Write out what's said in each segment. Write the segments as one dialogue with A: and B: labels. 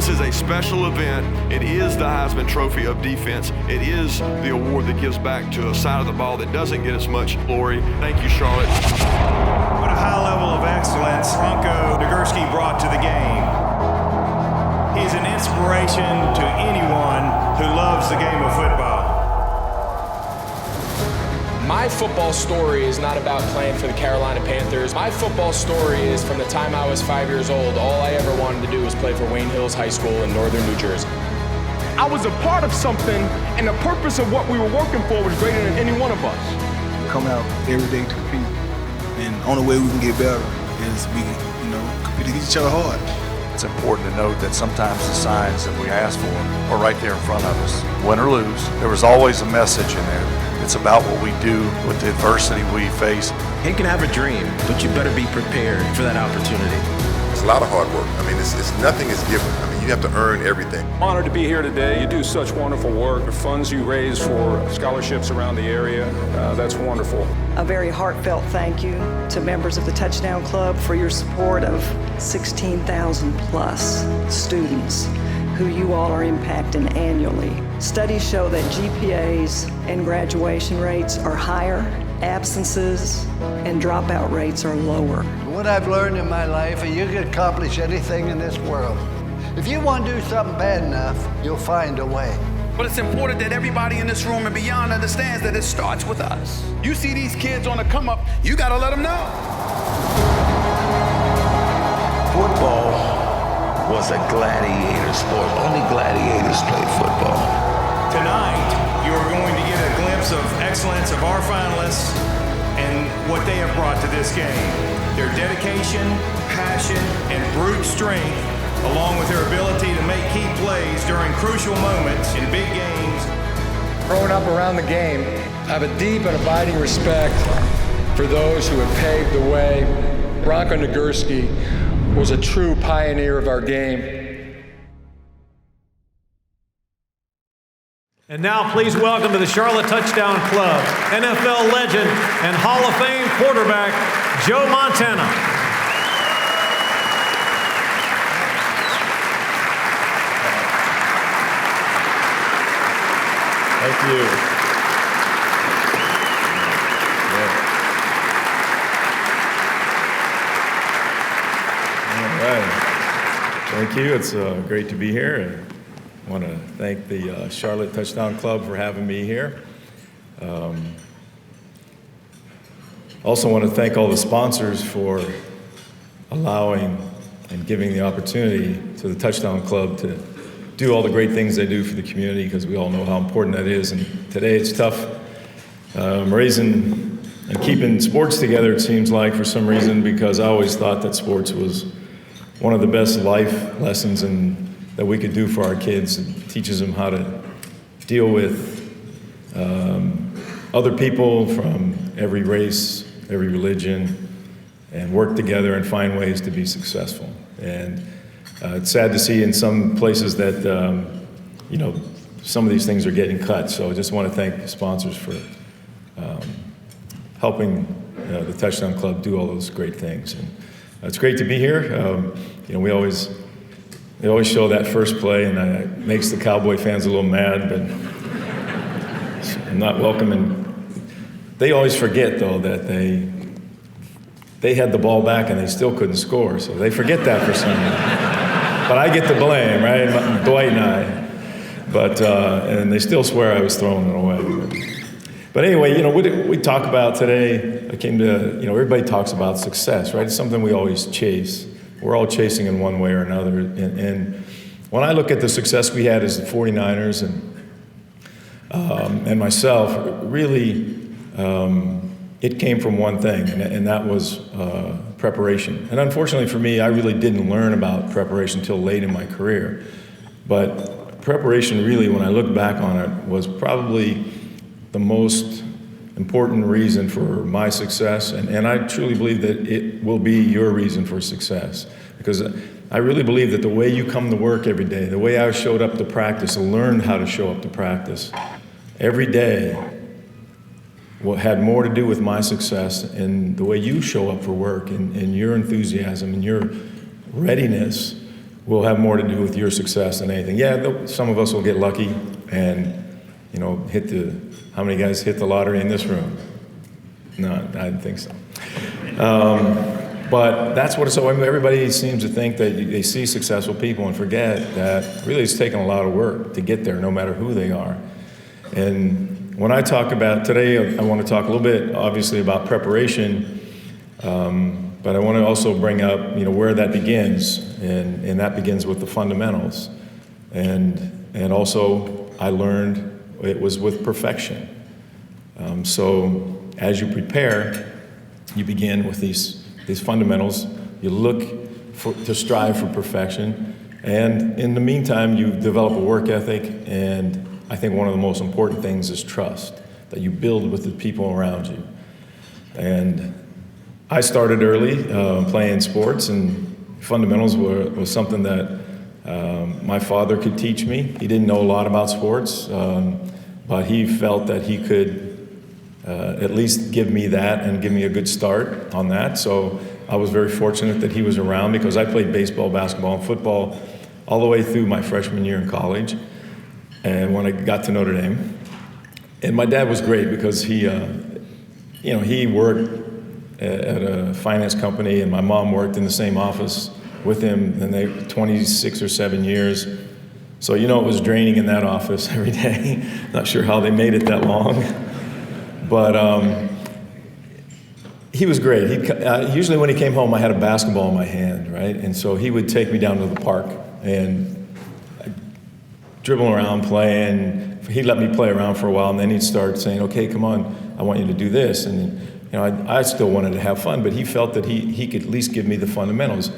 A: This is a special event. It is the Heisman Trophy of defense. It is the award that gives back to a side of the ball that doesn't get as much glory. Thank you, Charlotte.
B: What a high level of excellence Bronco Nagurski brought to the game. He's an inspiration to anyone who loves the game of football.
C: My football story is not about playing for the Carolina Panthers. My football story is from the time I was 5 years old. All I ever wanted to do was play for Wayne Hills High School in northern New Jersey.
D: I was a part of something, and the purpose of what we were working for was greater than any one of us.
E: Come out every day to compete, and the only way we can get better is we, compete against each other hard.
F: It's important to note that sometimes the signs that we ask for are right there in front of us. Win or lose, there was always a message in there. It's about what we do with the adversity we face.
G: You can have a dream, but you better be prepared for that opportunity.
H: It's a lot of hard work. I mean, it's nothing is given. I mean, you have to earn everything.
D: Honored to be here today. You do such wonderful work. The funds you raise for scholarships around the area, that's wonderful.
I: A very heartfelt thank you to members of the Touchdown Club for your support of 16,000 plus students who you all are impacting annually. Studies show that GPAs and graduation rates are higher, absences and dropout rates are lower.
J: What I've learned in my life is you can accomplish anything in this world. If you want to do something bad enough, you'll find a way.
K: But it's important that everybody in this room and beyond understands that it starts with us. You see these kids on the come up, you gotta let them know.
L: Football was a gladiator sport. Only gladiators played football.
B: Tonight, you are going to get a glimpse of excellence of our finalists and what they have brought to this game. Their dedication, passion, and brute strength, along with their ability to make key plays during crucial moments in big games.
M: Growing up around the game, I have a deep and abiding respect for those who have paved the way. Bronco Nagurski was a true pioneer of our game.
N: And now please welcome to the Charlotte Touchdown Club, NFL legend and Hall of Fame quarterback, Joe Montana.
O: Thank you. Thank you. It's great to be here. I want to thank the Charlotte Touchdown Club for having me here. Also want to thank all the sponsors for allowing and giving the opportunity to the Touchdown Club to do all the great things they do for the community, because we all know how important that is. And today it's tough raising and keeping sports together, it seems like, for some reason, because I always thought that sports was one of the best life lessons that we could do for our kids. It teaches them how to deal with other people from every race, every religion, and work together and find ways to be successful. And it's sad to see in some places that, some of these things are getting cut. So I just want to thank the sponsors for helping the Touchdown Club do all those great things. And it's great to be here. They always show that first play, and it makes the Cowboy fans a little mad, but I'm not welcoming. They always forget, though, that they had the ball back and they still couldn't score, so they forget that for some reason. But I get the blame, right? Dwight and I. But and they still swear I was throwing it away. But anyway, what we talk about today, I came to, everybody talks about success, right? It's something we always chase. We're all chasing in one way or another. And when I look at the success we had as the 49ers and myself, really, it came from one thing, and that was preparation. And unfortunately for me, I really didn't learn about preparation until late in my career. But preparation really, when I look back on it, was probably the most important reason for my success, and I truly believe that it will be your reason for success, because I really believe that the way you come to work every day, the way I showed up to practice and learned how to show up to practice every day, had more to do with my success, and the way you show up for work and your enthusiasm and your readiness will have more to do with your success than anything. Yeah, some of us will get lucky and, how many guys hit the lottery in this room? No, I didn't think so. But that's what it's all. Everybody seems to think that they see successful people and forget that really it's taken a lot of work to get there, no matter who they are. And when I talk about today, I want to talk a little bit, obviously, about preparation, but I want to also bring up, where that begins, and that begins with the fundamentals. And also, I learned it was with perfection. So as you prepare, you begin with these fundamentals. You look to strive for perfection, and in the meantime, you develop a work ethic. And I think one of the most important things is trust that you build with the people around you. And I started early playing sports, and fundamentals was something that my father could teach me. He didn't know a lot about sports, but he felt that he could at least give me that and give me a good start on that. So I was very fortunate that he was around, because I played baseball, basketball, and football all the way through my freshman year in college, and when I got to Notre Dame. And my dad was great, because he worked at a finance company, and my mom worked in the same office with him, and they 26 or 7 years. So it was draining in that office every day. Not sure how they made it that long. But he was great. Usually when he came home, I had a basketball in my hand, right? And so he would take me down to the park and dribbling around, playing. He'd let me play around for a while, and then he'd start saying, okay, come on, I want you to do this. And I still wanted to have fun, but he felt that he could at least give me the fundamentals.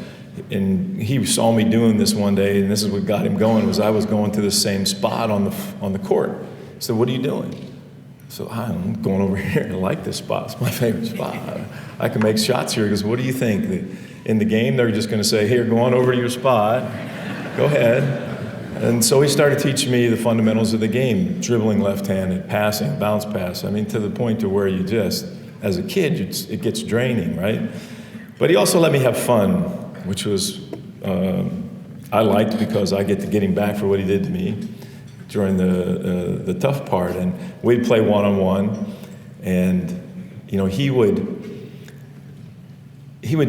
O: And he saw me doing this one day, and this is what got him going, was I was going to the same spot on the court. He said, what are you doing? So I'm going over here. I like this spot. It's my favorite spot. I can make shots here. He goes, what do you think? In the game, they're just going to say, here, go on over to your spot. Go ahead. And so he started teaching me the fundamentals of the game, dribbling left-handed, passing, bounce pass. I mean, to the point to where you just, as a kid, it gets draining, right? But he also let me have fun, which was, I liked, because I get to get him back for what he did to me during the tough part. And we'd play one-on-one, and he would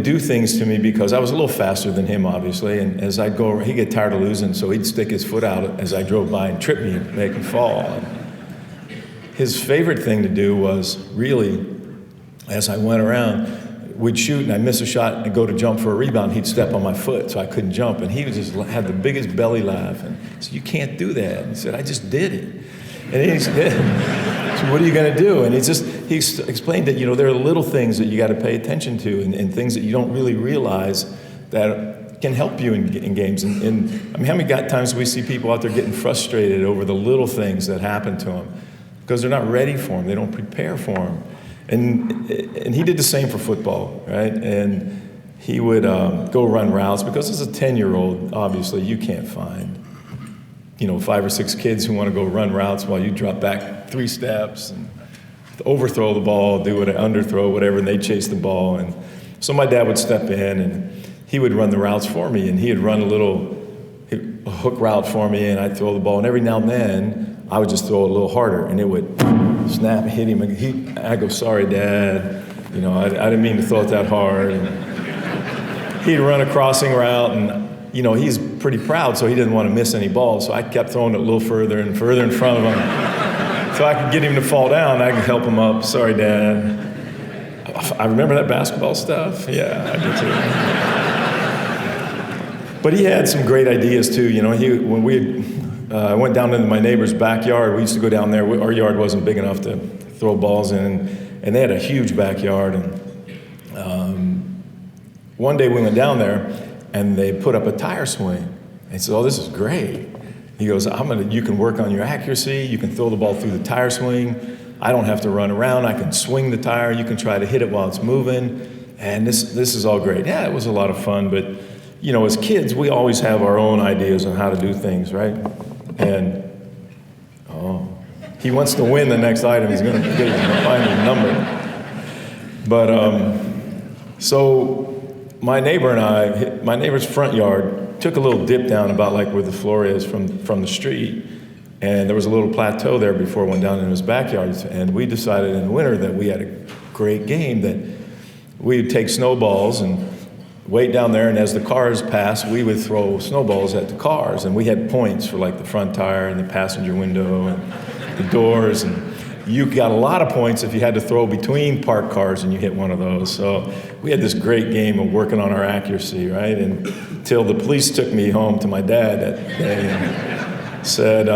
O: do things to me because I was a little faster than him, obviously, and as I'd go, he'd get tired of losing, so he'd stick his foot out as I drove by and trip me and make me fall. And his favorite thing to do was, really, as I went around, we'd shoot and I'd miss a shot and go to jump for a rebound, he'd step on my foot so I couldn't jump, and he just had the biggest belly laugh, and I said, you can't do that. And he said, I just did it. And he said, so what are you going to do? And he explained that, there are little things that you got to pay attention to, and things that you don't really realize that can help you in games. And I mean, how many times do we see people out there getting frustrated over the little things that happen to them because they're not ready for them, they don't prepare for them. And he did the same for football, right? And he would go run routes, because as a 10-year-old, obviously, you can't find, 5 or 6 kids who want to go run routes while you drop back 3 steps and overthrow the ball, do an underthrow, whatever, and they chase the ball. And so my dad would step in, and he would run the routes for me, and he would run a hook route for me, and I'd throw the ball, and every now and then, I would just throw it a little harder, and it would snap, hit him. I'd go, sorry, Dad. I didn't mean to throw it that hard. And he'd run a crossing route, and, he's pretty proud, so he didn't want to miss any balls. So I kept throwing it a little further and further in front of him. So I could get him to fall down. I could help him up. Sorry, Dad. I remember that basketball stuff. Yeah, I did too. But he had some great ideas, too. When we I went down into my neighbor's backyard. We used to go down there. Our yard wasn't big enough to throw balls in, and they had a huge backyard. And one day we went down there, and they put up a tire swing. And he said, "Oh, this is great." He goes, "You can work on your accuracy. You can throw the ball through the tire swing. I don't have to run around. I can swing the tire. You can try to hit it while it's moving. And this is all great." Yeah, it was a lot of fun, but as kids, we always have our own ideas on how to do things, right? And he wants to win the next item. He's going to find a number. But so my neighbor and my neighbor's front yard took a little dip down about like where the floor is from the street. And there was a little plateau there before it went down in his backyard. And we decided in the winter that we had a great game, that we would take snowballs and wait down there, and as the cars passed, we would throw snowballs at the cars. And we had points for like the front tire and the passenger window and the doors. And you got a lot of points if you had to throw between parked cars and you hit one of those. So we had this great game of working on our accuracy, right? And until the police took me home to my dad that day and said,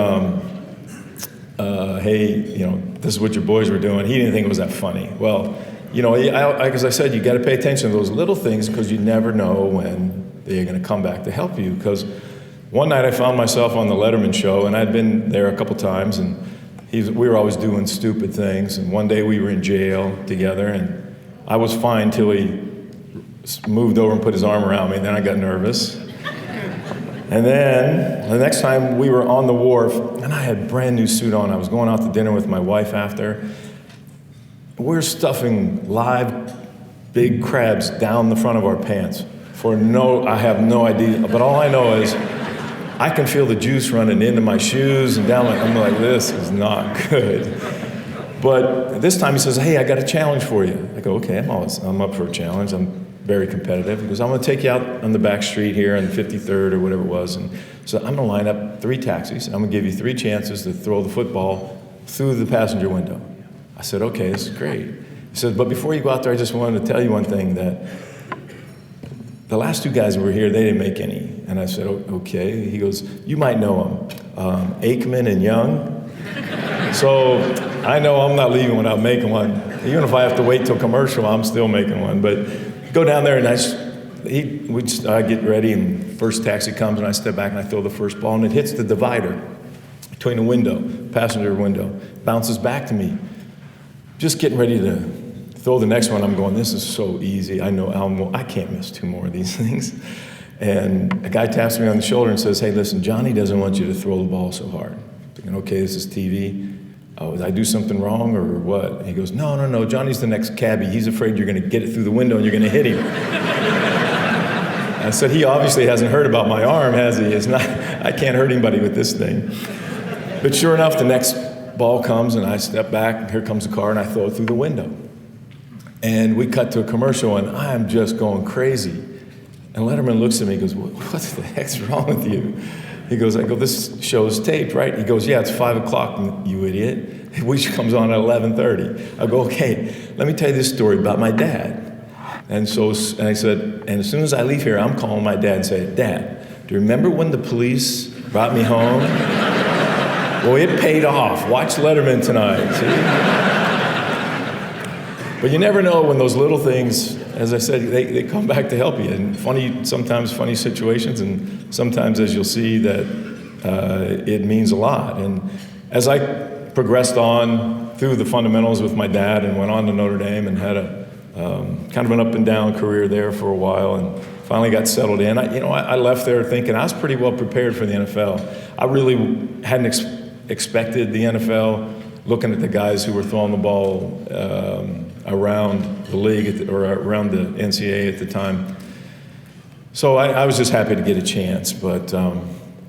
O: hey, you know, this is what your boys were doing. He didn't think it was that funny. Well, you know, as I said, you got to pay attention to those little things because you never know when they're going to come back to help you. Because one night I found myself on the Letterman show, and I'd been there a couple times, and we were always doing stupid things. And one day we were in jail together, and I was fine till he moved over and put his arm around me, and then I got nervous. And then the next time we were on the wharf, and I had a brand new suit on. I was going out to dinner with my wife after. We're stuffing live big crabs down the front of our pants I have no idea, but all I know is I can feel the juice running into my shoes and down I'm like, this is not good. But this time he says, hey, I got a challenge for you. I go, okay, I'm up for a challenge. I'm very competitive. He goes, I'm gonna take you out on the back street here on 53rd or whatever it was. And so I'm gonna line up 3 taxis. And I'm gonna give you 3 chances to throw the football through the passenger window. I said, okay, this is great. He said, but before you go out there, I just wanted to tell you one thing, that the last 2 guys who were here, they didn't make any. And I said, okay. He goes, you might know them, Aikman and Young. So I know I'm not leaving without making one. Even if I have to wait till commercial, I'm still making one. But go down there, and I get ready, and first taxi comes, and I step back, and I throw the first ball, and it hits the divider between the window, passenger window, bounces back to me. Just getting ready to throw the next one, I'm going, this is so easy. I know I can't miss 2 more of these things. And a guy taps me on the shoulder and says, hey, listen, Johnny doesn't want you to throw the ball so hard. I'm thinking, okay, this is TV. Oh, did I do something wrong or what? And he goes, no, Johnny's the next cabbie. He's afraid you're going to get it through the window and you're going to hit him. I said, he obviously hasn't heard about my arm, has he? I can't hurt anybody with this thing. But sure enough, the next ball comes, and I step back, and here comes the car, and I throw it through the window. And we cut to a commercial, and I'm just going crazy. And Letterman looks at me and goes, what the heck's wrong with you? He goes, I go, this show's taped, right? He goes, yeah, it's 5 o'clock, you idiot. Which comes on at 11:30. I go, okay, let me tell you this story about my dad. And I said, and as soon as I leave here, I'm calling my dad and saying, Dad, do you remember when the police brought me home? Well, it paid off. Watch Letterman tonight. See? But you never know when those little things, as I said, they come back to help you. And sometimes funny situations, and sometimes, as you'll see, that it means a lot. And as I progressed on through the fundamentals with my dad and went on to Notre Dame and had a kind of an up and down career there for a while, and finally got settled in. I left there thinking I was pretty well prepared for the NFL. I really hadn't expected the NFL, looking at the guys who were throwing the ball around the league or around the NCAA at the time. So I was just happy to get a chance. But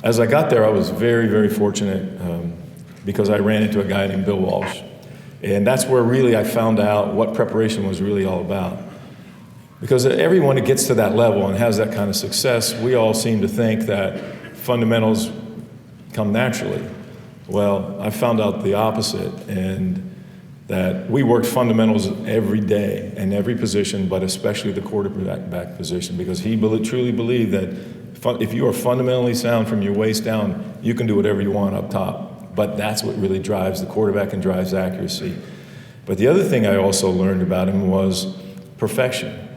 O: as I got there, I was very, very fortunate because I ran into a guy named Bill Walsh. And that's where really I found out what preparation was really all about. Because everyone that gets to that level and has that kind of success, we all seem to think that fundamentals come naturally. Well, I found out the opposite, and that we worked fundamentals every day in every position, but especially the quarterback position, because he truly believed that if you are fundamentally sound from your waist down, you can do whatever you want up top. But that's what really drives the quarterback and drives accuracy. But the other thing I also learned about him was perfection.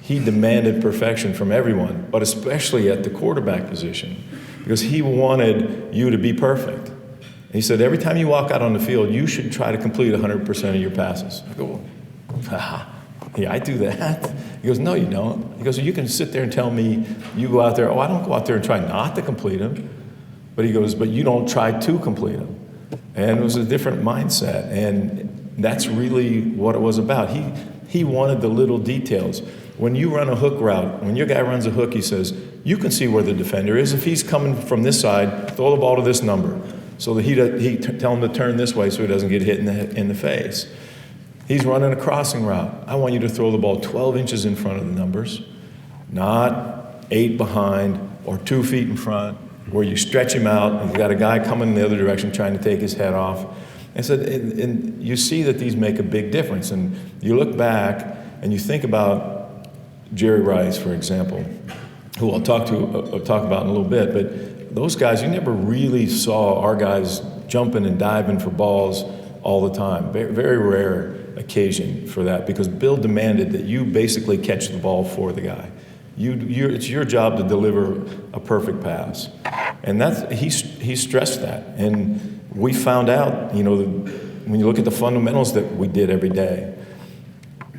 O: He demanded perfection from everyone, but especially at the quarterback position, because he wanted you to be perfect. And he said, every time you walk out on the field, you should try to complete 100% of your passes. I go, yeah, I do that. He goes, no, you don't. He goes, you can sit there and tell me you go out there, I don't go out there and try not to complete them. But he goes, but you don't try to complete them. And it was a different mindset. And that's really what it was about. He wanted the little details. When you run a hook route, when your guy runs a hook, he says, you can see where the defender is. If he's coming from this side, throw the ball to this number. So that tell him to turn this way so he doesn't get hit in the face. He's running a crossing route. I want you to throw the ball 12 inches in front of the numbers, not 8 behind or 2 feet in front, where you stretch him out and you got a guy coming in the other direction trying to take his head off. And you see that these make a big difference. And you look back and you think about Jerry Rice, for example, who I'll talk about in a little bit. But those guys, you never really saw our guys jumping and diving for balls all the time. Very, very rare occasion for that, because Bill demanded that you basically catch the ball for the guy. It's your job to deliver a perfect pass, and he stressed that. And we found out, when you look at the fundamentals that we did every day,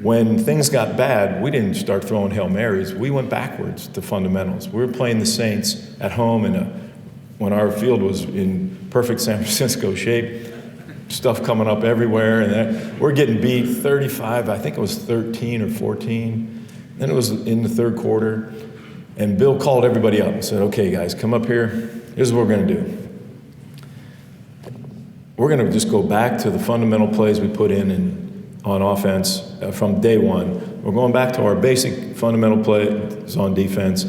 O: when things got bad, we didn't start throwing Hail Marys. We went backwards to fundamentals. We were playing the Saints at home when our field was in perfect San Francisco shape. Stuff coming up everywhere, and we're getting beat 35, I think it was 13 or 14. Then it was in the third quarter, and Bill called everybody up and said, okay, guys, come up here. Here's what we're going to do. We're going to just go back to the fundamental plays we put in on offense from day one. We're going back to our basic fundamental plays on defense.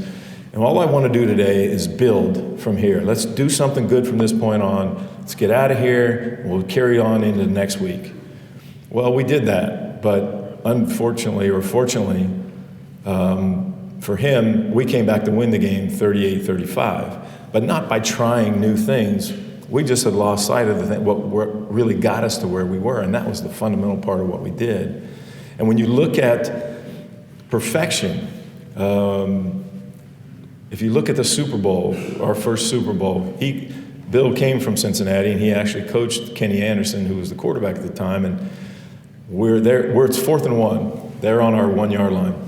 O: And all I want to do today is build from here. Let's do something good from this point on. Let's get out of here. We'll carry on into the next week. Well, we did that, but unfortunately or fortunately for him, we came back to win the game 38-35, but not by trying new things. We just had lost sight of what really got us to where we were, and that was the fundamental part of what we did. And when you look at perfection, if you look at the Super Bowl, our first Super Bowl, Bill came from Cincinnati, and he actually coached Kenny Anderson, who was the quarterback at the time, and it's 4th and 1. They're on our 1 yard line.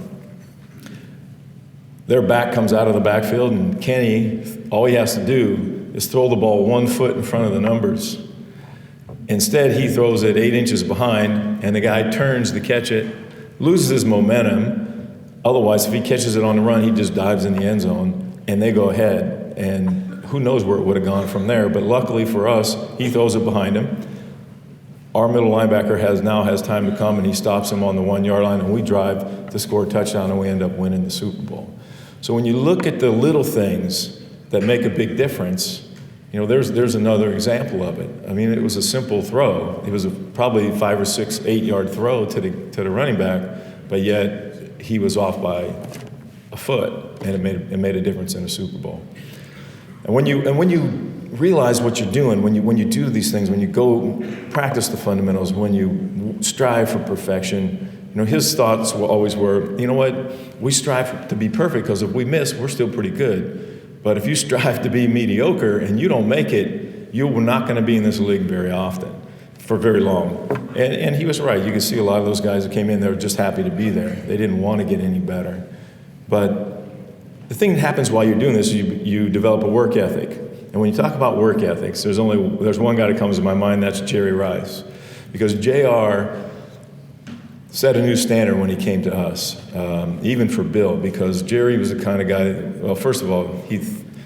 O: Their back comes out of the backfield, and Kenny, all he has to do is throw the ball 1 foot in front of the numbers. Instead, he throws it 8 inches behind, and the guy turns to catch it, loses his momentum. Otherwise, if he catches it on the run, he just dives in the end zone, and they go ahead. And who knows where it would have gone from there. But luckily for us, he throws it behind him. Our middle linebacker now has time to come, and he stops him on the 1 yard line, and we drive to score a touchdown, and we end up winning the Super Bowl. So when you look at the little things that make a big difference, there's another example of it. I mean, it was a simple throw. It was probably 5 or 6, 8 yard throw to the running back, but yet he was off by a foot, and it made a difference in the Super Bowl. And when you realize what you're doing, when you do these things, when you go practice the fundamentals, when you strive for perfection, his thoughts always were, you know what, we strive to be perfect, because if we miss, we're still pretty good. But if you strive to be mediocre and you don't make it, you're not going to be in this league very often, for very long. And he was right. You can see a lot of those guys that came in, they were just happy to be there. They didn't want to get any better. But the thing that happens while you're doing this is you develop a work ethic. And when you talk about work ethics, there's one guy that comes to my mind, that's Jerry Rice. Because JR set a new standard when he came to us, even for Bill, because Jerry was the kind of guy, well, first of all,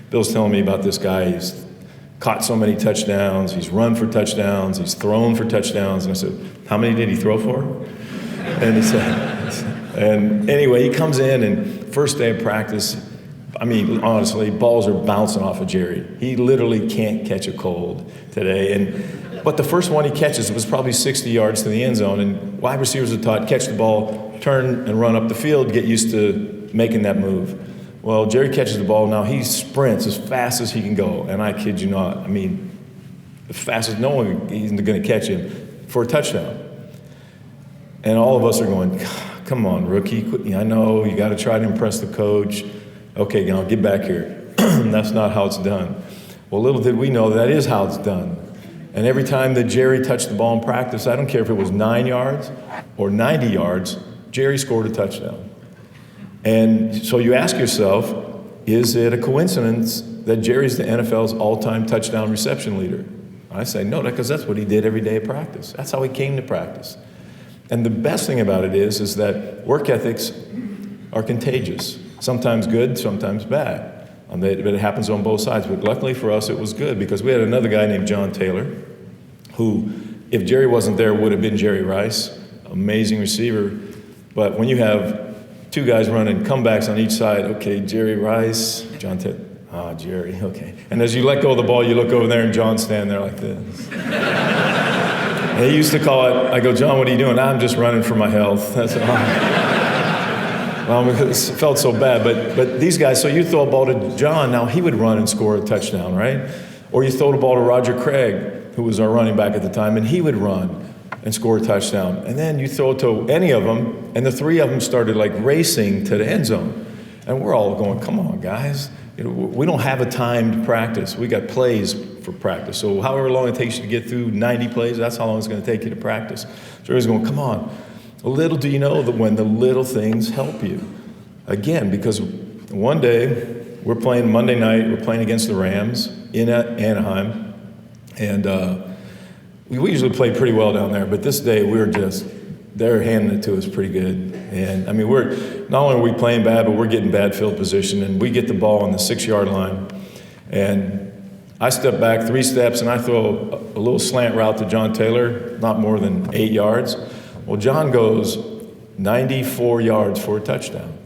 O: Bill's telling me about this guy. He's caught so many touchdowns, he's run for touchdowns, he's thrown for touchdowns. And I said, how many did he throw for? And he said, and anyway, he comes in, and first day of practice, I mean, honestly, balls are bouncing off of Jerry. He literally can't catch a cold today. But the first one he catches was probably 60 yards to the end zone, and wide receivers are taught, catch the ball, turn and run up the field, get used to making that move. Well, Jerry catches the ball, now he sprints as fast as he can go, and I kid you not, I mean, the fastest, no one is going to catch him for a touchdown. And all of us are going, come on, rookie, I know, you got to try to impress the coach. Okay, now get back here. That's not how it's done. Well, little did we know that is how it's done. And every time that Jerry touched the ball in practice, I don't care if it was 9 yards or 90 yards, Jerry scored a touchdown. And so you ask yourself, is it a coincidence that Jerry's the NFL's all-time touchdown reception leader? I say no, because that's what he did every day of practice. That's how he came to practice. And the best thing about it is that work ethics are contagious, sometimes good, sometimes bad. But it happens on both sides. But luckily for us, it was good because we had another guy named John Taylor, who, if Jerry wasn't there, would have been Jerry Rice, amazing receiver. But when you have two guys running comebacks on each side, okay, Jerry Rice, John Taylor, Jerry, okay. And as you let go of the ball, you look over there and John's standing there like this. And he used to call it, I go, John, what are you doing? I'm just running for my health. That's well, it felt so bad, but these guys, so you throw a ball to John, now he would run and score a touchdown, right? Or you throw the ball to Roger Craig, who was our running back at the time, and he would run and score a touchdown. And then you throw it to any of them, and the three of them started like racing to the end zone. And we're all going, come on, guys. We don't have a timed practice. We got plays for practice. So however long it takes you to get through 90 plays, that's how long it's going to take you to practice. So everybody's going, come on. Little do you know that when the little things help you. Again, because one day, we're playing Monday night, we're playing against the Rams in Anaheim, and we usually play pretty well down there, but this day they're handing it to us pretty good. And I mean, not only are we playing bad, but we're getting bad field position, and we get the ball on the 6-yard line, and I step back 3 steps, and I throw a little slant route to John Taylor, not more than 8 yards. Well, John goes 94 yards for a touchdown.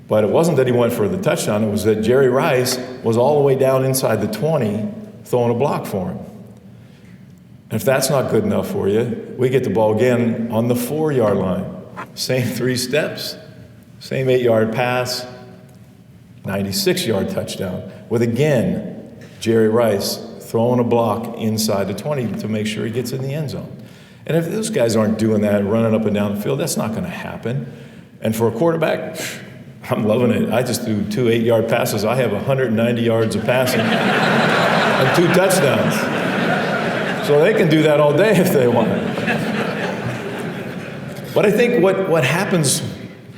O: But it wasn't that he went for the touchdown, it was that Jerry Rice was all the way down inside the 20 throwing a block for him. And if that's not good enough for you, we get the ball again on the 4-yard line. Same 3 steps, same 8-yard pass, 96-yard touchdown, with again Jerry Rice throwing a block inside the 20 to make sure he gets in the end zone. And if those guys aren't doing that, running up and down the field, that's not going to happen. And for a quarterback, I'm loving it. I just threw 2 8-yard passes. I have 190 yards of passing and 2 touchdowns. So they can do that all day if they want. But I think what happens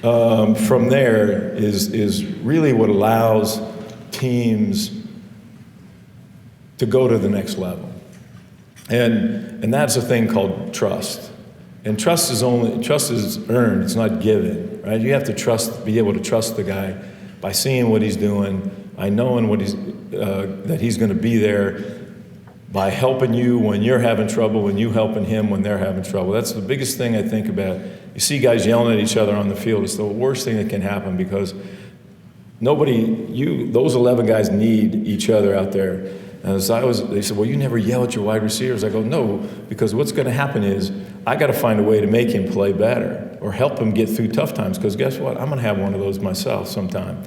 O: from there is really what allows teams to go to the next level. And that's a thing called trust. And trust is earned, it's not given, right? You have to be able to trust the guy by seeing what he's doing, by knowing that he's going to be there, by helping you when you're having trouble, when you helping him when they're having trouble. That's the biggest thing I think about. You see guys yelling at each other on the field. It's the worst thing that can happen because those 11 guys need each other out there. And they said, well, you never yell at your wide receivers. I go, no, because what's going to happen is I got to find a way to make him play better or help him get through tough times. Because guess what? I'm going to have one of those myself sometime.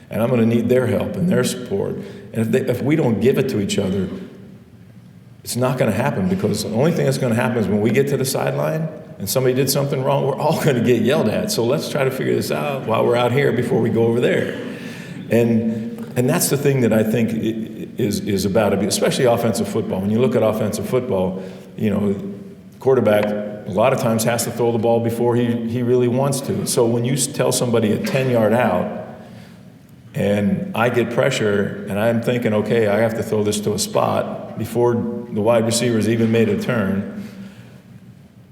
O: And I'm going to need their help and their support. And if we don't give it to each other, it's not going to happen, because the only thing that's going to happen is when we get to the sideline and somebody did something wrong, we're all going to get yelled at. So let's try to figure this out while we're out here before we go over there. And that's the thing that I think is about it, especially offensive football. When you look at offensive football, quarterback a lot of times has to throw the ball before he really wants to. So when you tell somebody a 10-yard out, and I get pressure, and I'm thinking, okay, I have to throw this to a spot before the wide receiver's even made a turn.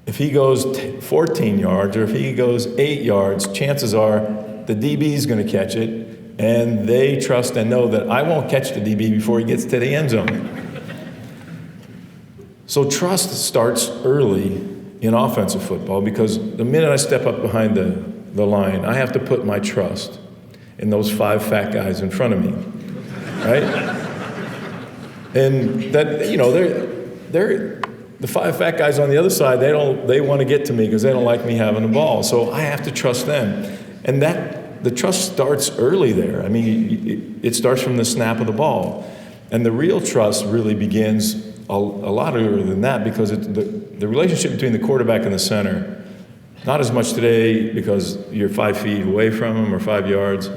O: If he goes 14 yards or if he goes 8 yards, chances are the DB's going to catch it, and they trust and know that I won't catch the DB before he gets to the end zone. So trust starts early in offensive football, because the minute I step up behind the line, I have to put my trust in those 5 fat guys in front of me, right? And that, they're the 5 fat guys on the other side. They want to get to me because they don't like me having the ball. So I have to trust them, and the trust starts early there. I mean, it starts from the snap of the ball, and the real trust really begins a lot earlier than that, because the relationship between the quarterback and the center. Not as much today because you're 5 feet away from them or 5 yards,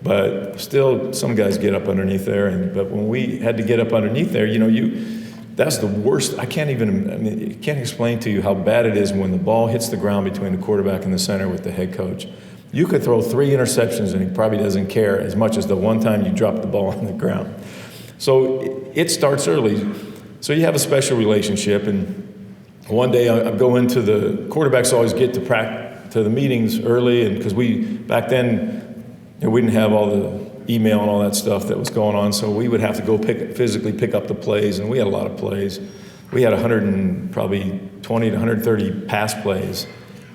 O: but still some guys get up underneath there. But when we had to get up underneath there, that's the worst. I can't explain to you how bad it is when the ball hits the ground between the quarterback and the center with the head coach. You could throw 3 interceptions and he probably doesn't care as much as the one time you drop the ball on the ground. So it starts early. So you have a special relationship, and one day I go into the quarterbacks always get to the meetings early, and because back then we didn't have all the email and all that stuff that was going on. So we would have to go physically pick up the plays, and we had a lot of plays. We had 120 to 130 pass plays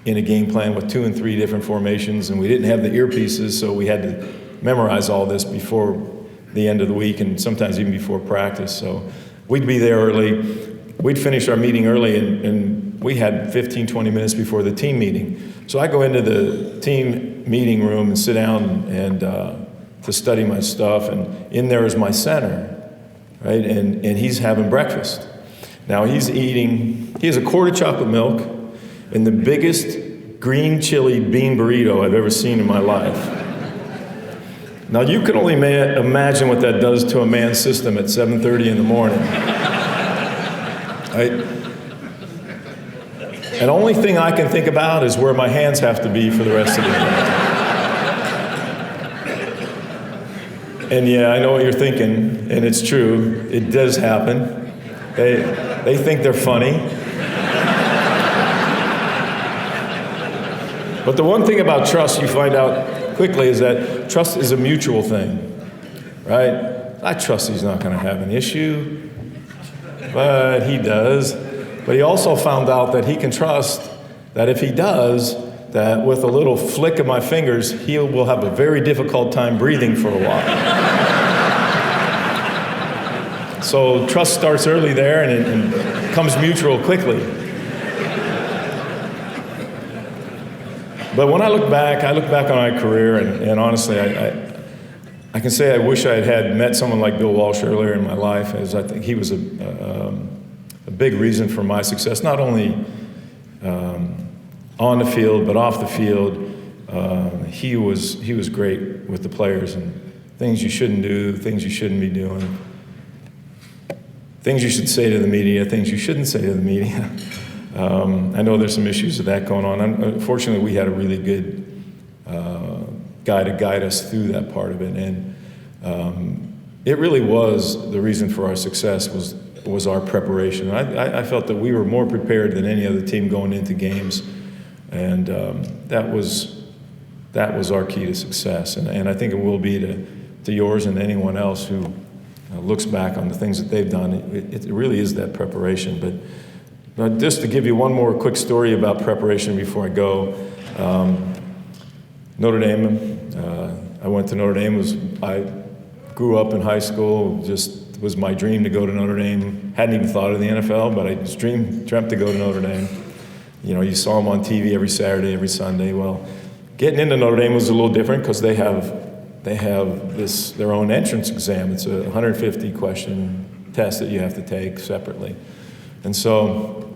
O: in a game plan with 2 and 3 different formations, and we didn't have the earpieces, so we had to memorize all this before the end of the week and sometimes even before practice. So we'd be there early. We'd finish our meeting early, and we had 15, 20 minutes before the team meeting. So I go into the team meeting room and sit down and to study my stuff, and in there is my center, right? And he's having breakfast. Now he has a quart of chocolate milk and the biggest green chili bean burrito I've ever seen in my life. Now you can only imagine what that does to a man's system at 7:30 in the morning. Right? And the only thing I can think about is where my hands have to be for the rest of the day. And yeah, I know what you're thinking, and it's true. It does happen. They think they're funny. But the one thing about trust you find out quickly is that trust is a mutual thing, right? I trust he's not going to have an issue, but he does. But he also found out that he can trust that if he does, that with a little flick of my fingers, he will have a very difficult time breathing for a while. So trust starts early there, and it comes mutual quickly. But when I look back on my career, and honestly, I can say I wish I had met someone like Bill Walsh earlier in my life, as I think he was a big reason for my success, not only on the field, but off the field. He was great with the players, and things you shouldn't do, things you shouldn't be doing. Things you should say to the media, things you shouldn't say to the media. I know there's some issues with that going on. Unfortunately, we had a really good guy to guide us through that part of it. And it really was the reason for our success was our preparation. I felt that we were more prepared than any other team going into games. And that was our key to success. And I think it will be to yours and anyone else who looks back on the things that they've done. It really is that preparation. But just to give you one more quick story about preparation before I go. Notre Dame, I went to Notre Dame. I grew up in high school, just was my dream to go to Notre Dame. Hadn't even thought of the NFL, but I just dreamt to go to Notre Dame. You know, you saw them on TV every Saturday, every Sunday. Well, getting into Notre Dame was a little different because they have their own entrance exam. It's a 150 question test that you have to take separately. And so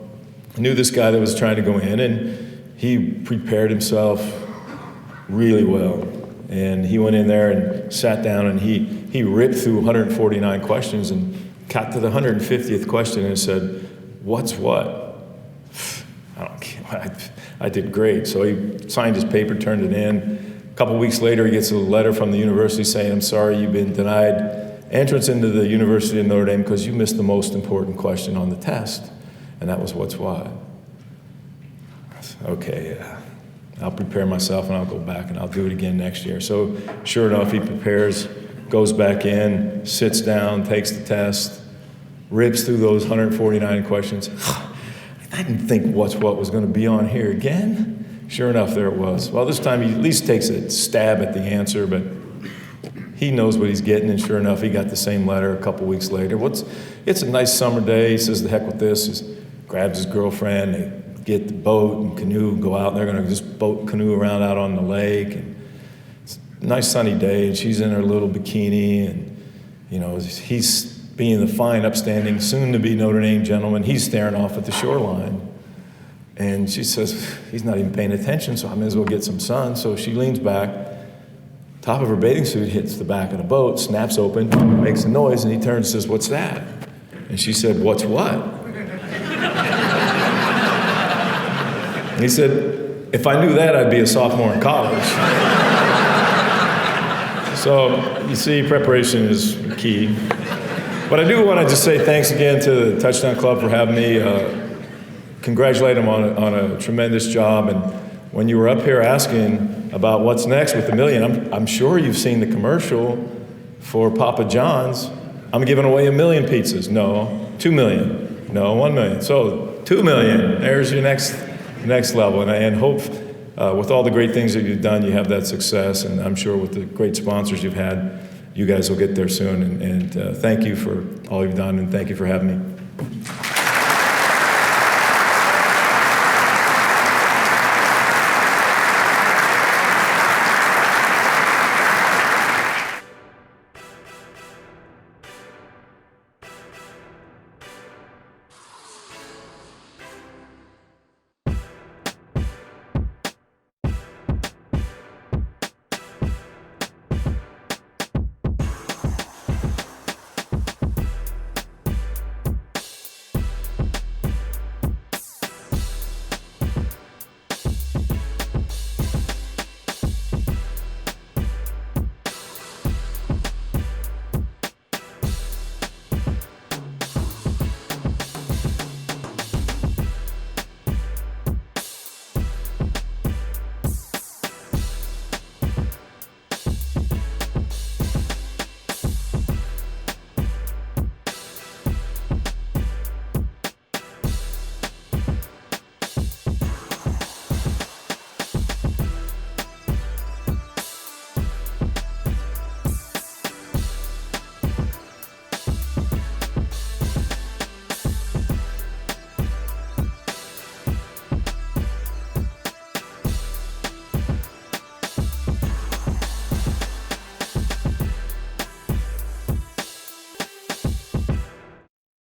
O: I knew this guy that was trying to go in, and he prepared himself really well. And he went in there and sat down, and he ripped through 149 questions and got to the 150th question and said, "What's what?" I don't care. I did great. So he signed his paper, turned it in. A couple weeks later, he gets a letter from the university saying, "I'm sorry, you've been denied entrance into the University of Notre Dame because you missed the most important question on the test." And that was what's what. Okay, I'll prepare myself and I'll go back and I'll do it again next year. So sure enough, he prepares, goes back in, sits down, takes the test, rips through those 149 questions. I didn't think what's what was going to be on here again. Sure enough, there it was. Well, this time he at least takes a stab at the answer, but he knows what he's getting, and sure enough, he got the same letter a couple weeks later. It's a nice summer day. He says, "The heck with this." He grabs his girlfriend, they get the boat and canoe, go out, and they're going to just boat and canoe around out on the lake. And it's a nice sunny day, and she's in her little bikini, and you know, he's being the fine, upstanding, soon-to-be Notre Dame gentleman. He's staring off at the shoreline. And she says, he's not even paying attention, so I may as well get some sun. So she leans back, top of her bathing suit hits the back of the boat, snaps open, makes a noise, and he turns and says, "What's that?" And she said, "What's what?" And he said, "If I knew that, I'd be a sophomore in college." So you see, preparation is key. But I do want to just say thanks again to the Touchdown Club for having me. Congratulate them on a tremendous job, and when you were up here asking about what's next with the million, I'm sure you've seen the commercial for Papa John's. I'm giving away 1 million pizzas. No. 2 million. No, 1 million. So 2 million. There's your next level. And hope with all the great things that you've done, you have that success. And I'm sure with the great sponsors you've had, you guys will get there soon. And thank you for all you've done, and thank you for having me.